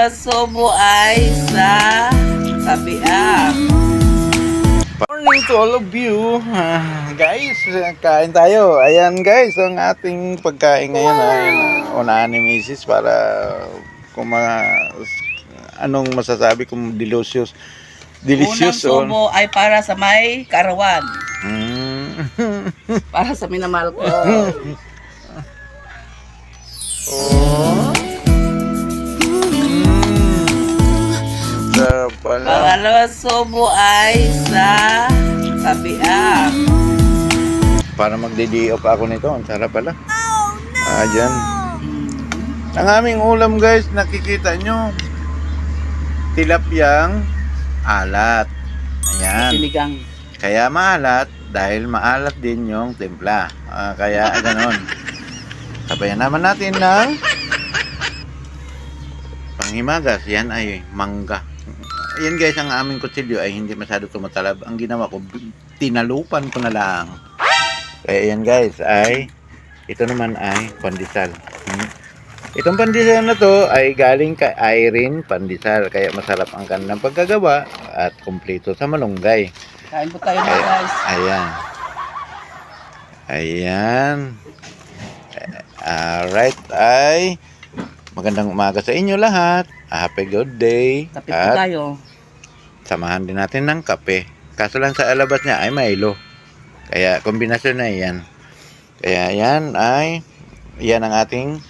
Pangaloso ay sa tabiak. Morning to all of you. Guys, kain tayo. Ayan guys, ang ating pagkain ngayon ay unahan ni Mrs. para kung anong masasabi kung delicious. Unang Oh. subo ay para sa may karawan. Para sa minamahal ko. Oh. Sarap pala. Pangaloso ay sa tabiak. Para magdi-day-off ako nito. Ang sarap pala. Dyan. Ang aming ulam guys, nakikita nyo. Tilapyang alat. Ayan. Sinigang. Kaya maalat dahil maalat din yung timpla. Kaya ganon. Sabayan naman natin ng panghimagas. Yan ay mangga. Ayan guys, ang aming kutsilyo ay hindi masyado tumatalab. Ang ginawa ko, tinalupan ko na lang. Kaya yan guys, ito naman ay pandesal. Itong pandesal na to ay galing kay Irene Pandesal. Kaya masarap ang kanilang pagkagawa at kumpleto sa malunggay. Kain po tayo mga guys. Ayan. Ayan. Alright, ay magandang umaga sa inyo lahat. Happy good day. Kapit po tayo. Samahan din natin ng kape. Kaso lang sa alabas niya ay Milo. Kaya kombinasyon na yan. Kaya yan ang ating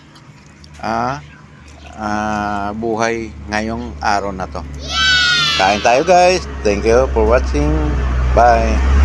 buhay ngayong araw na to. Kain tayo guys. Thank you for watching. Bye.